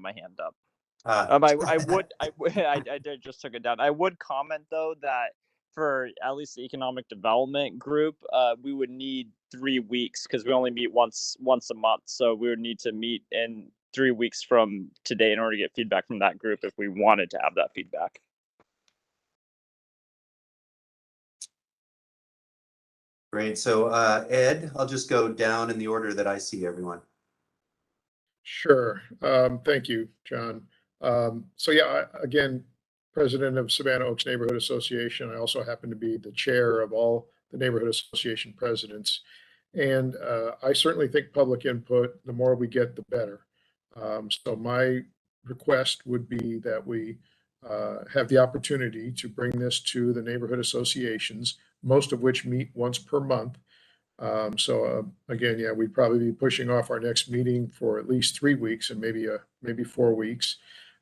my hand up. Uh, I just took it down. I would comment though that for at least the economic development group, we would need 3 weeks because we only meet once a month. So we would need to meet in 3 weeks from today in order to get feedback from that group if we wanted to have that feedback. Great. So Ed, I'll just go down in the order that I see everyone. Sure. Thank you, John. So yeah, again, president of Savannah Oaks Neighborhood Association. I also happen to be the chair of all the neighborhood association presidents. And I certainly think public input, the more we get, the better. So my request would be that we have the opportunity to bring this to the neighborhood associations, most of which meet once per month. Again, yeah, we'd probably be pushing off our next meeting for at least 3 weeks and maybe 4 weeks.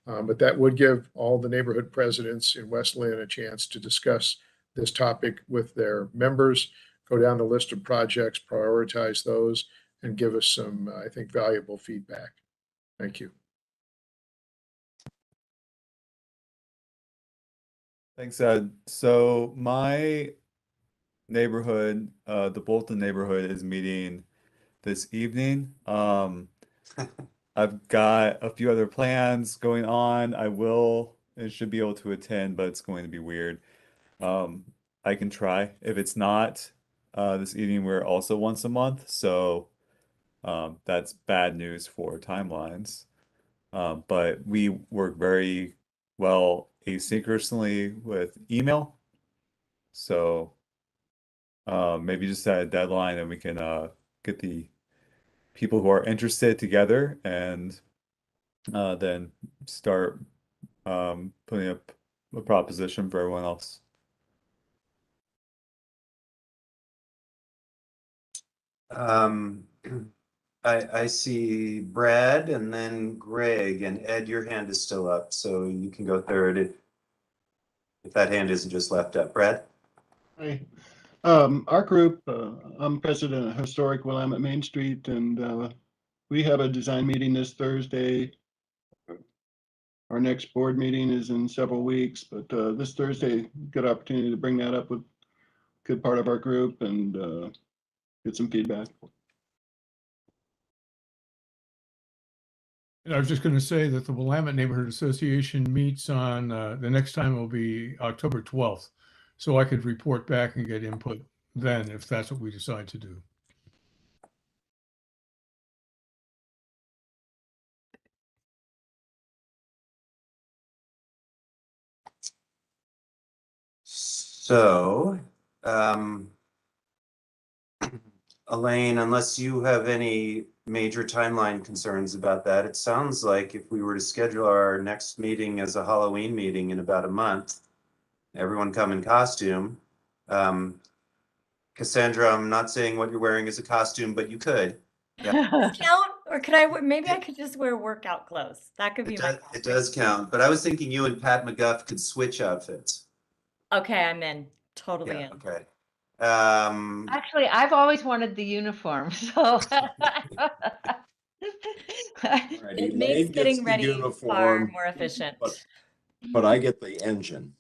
But that would give all the neighborhood presidents in West Linn a chance to discuss this topic with their members, go down the list of projects, prioritize those, and give us some, I think, valuable feedback. Thank you. Thanks, Ed. So my neighborhood, the Bolton neighborhood, is meeting this evening. I've got a few other plans going on. I should be able to attend, but it's going to be weird. I can try. If it's not this evening, we're also once a month, so that's bad news for timelines. But we work very well asynchronously with email, so maybe just set a deadline and we can get the people who are interested together and then start putting up a proposition for everyone else. I see Brad and then Greg, and Ed, your hand is still up, so you can go third if that hand isn't just left up. Brad? Hi. Our group, I'm president of Historic Willamette Main Street, and we have a design meeting this Thursday. Our next board meeting is in several weeks, but this Thursday, good opportunity to bring that up with a good part of our group and get some feedback. And I was just going to say that the Willamette Neighborhood Association meets on the next time will be October 12th. So I could report back and get input then if that's what we decide to do. So, Elaine, unless you have any major timeline concerns about that, it sounds like if we were to schedule our next meeting as a Halloween meeting in about a month, everyone come in costume. Cassandra, I'm not saying what you're wearing is a costume, but you could. Yeah. Count, or could I? Maybe I could just wear workout clothes. That could be it does count, but I was thinking you and Pat McGuff could switch outfits. Okay, I'm in. Totally in. Okay. Actually, I've always wanted the uniform, so it makes getting ready far more efficient. But I get the engine.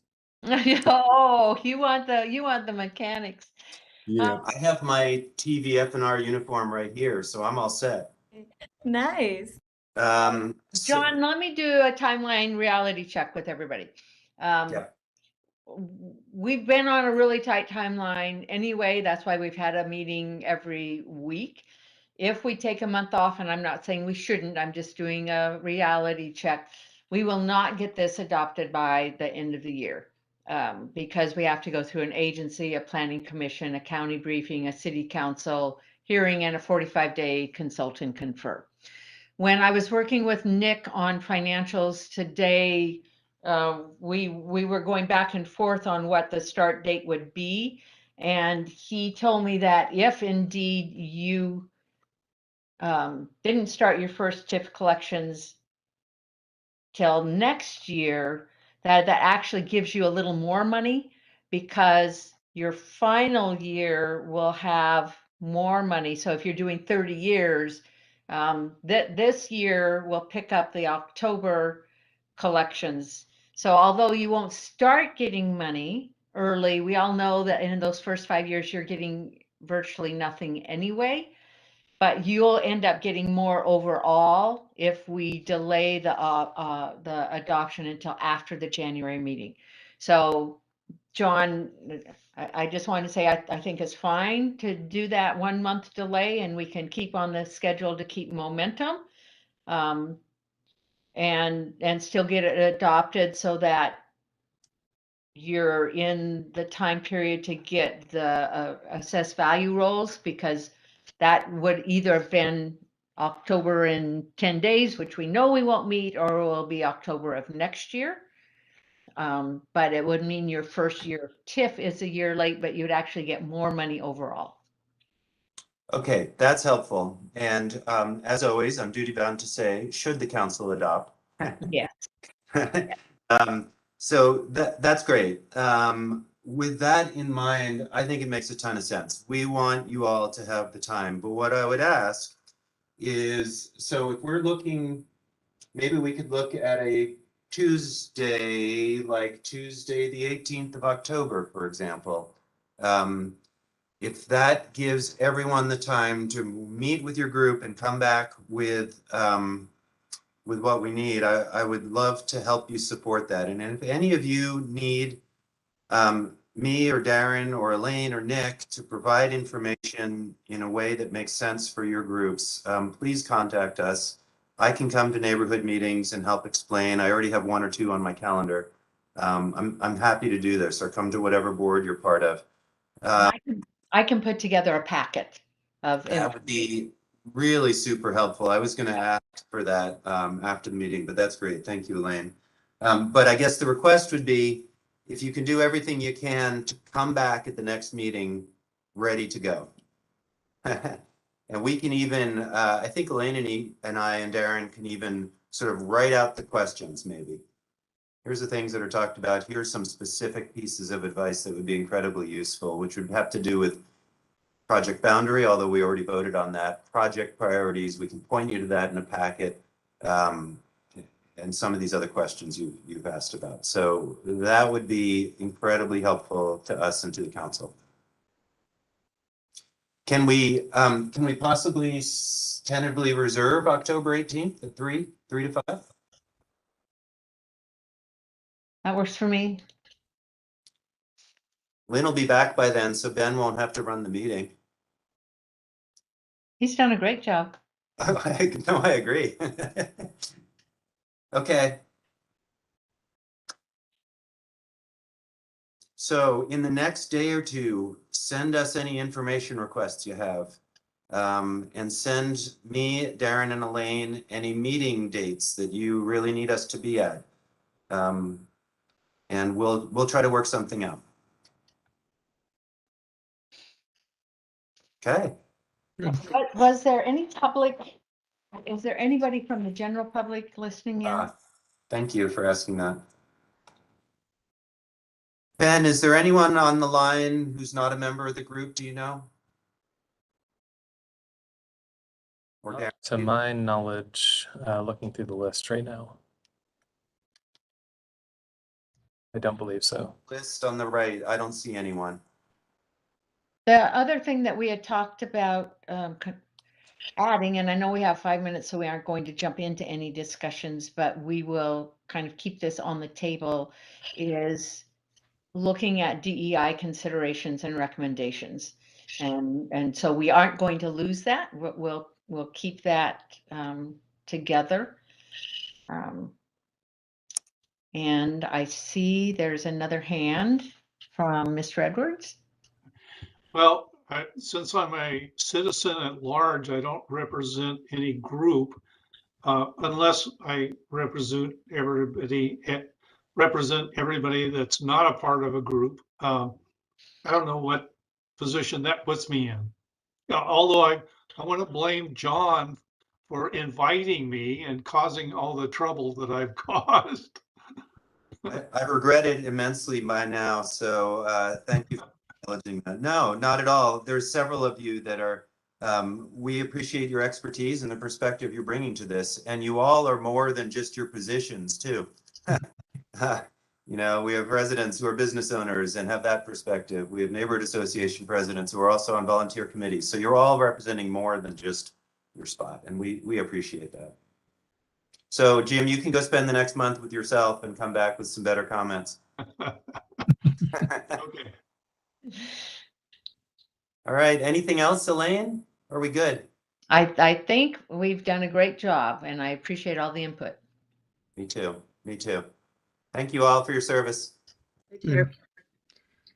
Oh, you want the mechanics. Yeah, I have my TVF&R uniform right here, so I'm all set. Nice. John, let me do a timeline reality check with everybody. Yeah. We've been on a really tight timeline anyway. That's why we've had a meeting every week. If we take a month off, and I'm not saying we shouldn't, I'm just doing a reality check, we will not get this adopted by the end of the year. Because we have to go through an agency, a planning commission, a county briefing, a city council hearing, and a 45-day consult and confer. When I was working with Nick on financials today, we were going back and forth on what the start date would be. And he told me that if indeed you didn't start your first TIF collections till next year, that actually gives you a little more money because your final year will have more money. So if you're doing 30 years, This year we'll pick up the October collections. So although you won't start getting money early, we all know that in those first 5 years, you're getting virtually nothing anyway. But you'll end up getting more overall if we delay the adoption until after the January meeting. So, John, I just want to say I think it's fine to do that 1 month delay, and we can keep on the schedule to keep momentum, and still get it adopted so that you're in the time period to get the assessed value rolls, because that would either have been October in 10 days, which we know we won't meet, or it will be October of next year. But it would mean your first year TIF is a year late, but you'd actually get more money overall. Okay, that's helpful. And as always, I'm duty bound to say, should the council adopt? Yes. So that's great. With that in mind, I think it makes a ton of sense. We want you all to have the time, but what I would ask is, so if we're looking, maybe we could look at a Tuesday, like Tuesday, the 18th of October, for example. If that gives everyone the time to meet with your group and come back with what we need, I would love to help you support that. And if any of you need me or Darren or Elaine or Nick to provide information in a way that makes sense for your groups, please contact us. I can come to neighborhood meetings and help explain. I already have 1 or 2 on my calendar. I'm happy to do this, or come to whatever board you're part of. I can put together a packet of That would be really super helpful. I was going to ask for that after the meeting, but that's great. Thank you, Elaine. But I guess the request would be, if you can do everything you can to come back at the next meeting ready to go. And we can even, I think Elaine and I and Darren can even sort of write out the questions maybe. Here's the things that are talked about. Here's some specific pieces of advice that would be incredibly useful, which would have to do with project boundary, although we already voted on that. Project priorities, we can point you to that in a packet. And some of these other questions you've asked about. So that would be incredibly helpful to us and to the council. Can we possibly tentatively reserve October 18th at 3 to 5? That works for me. Lynn will be back by then, so Ben won't have to run the meeting. He's done a great job. No, I agree. Okay. So in the next day or two, send us any information requests you have. And send me, Darren, and Elaine any meeting dates that you really need us to be at. And we'll try to work something out. Okay. But was there any public, is there anybody from the general public listening in? Thank you for asking that. Ben, is there anyone on the line who's not a member of the group? Do you know? Or Darren? To my knowledge, looking through the list right now, I don't believe so. List on the right, I don't see anyone. The other thing that we had talked about adding, and I know we have 5 minutes, so we aren't going to jump into any discussions, but we will kind of keep this on the table, is looking at DEI considerations and recommendations. And so we aren't going to lose that. We'll keep that together. And I see there's another hand from Mr. Edwards. Well, since I'm a citizen at large, I don't represent any group unless I represent everybody that's not a part of a group. I don't know what position that puts me in. Although I want to blame John for inviting me and causing all the trouble that I've caused. I regret it immensely by now, so thank you for acknowledging that. No, not at all. There's several of you that are We appreciate your expertise and the perspective you're bringing to this. And you all are more than just your positions too. You know, we have residents who are business owners and have that perspective. We have neighborhood association presidents who are also on volunteer committees. So you're all representing more than just your spot, and we appreciate that. So Jim, you can go spend the next month with yourself and come back with some better comments. Okay. All right, anything else, Elaine? Are we good? I think we've done a great job and I appreciate all the input. Me too, me too. Thank you all for your service. Thank you.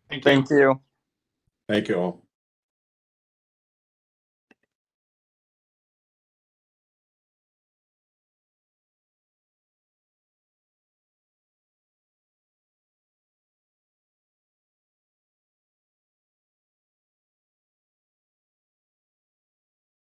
Thank you. Thank you. Thank you all.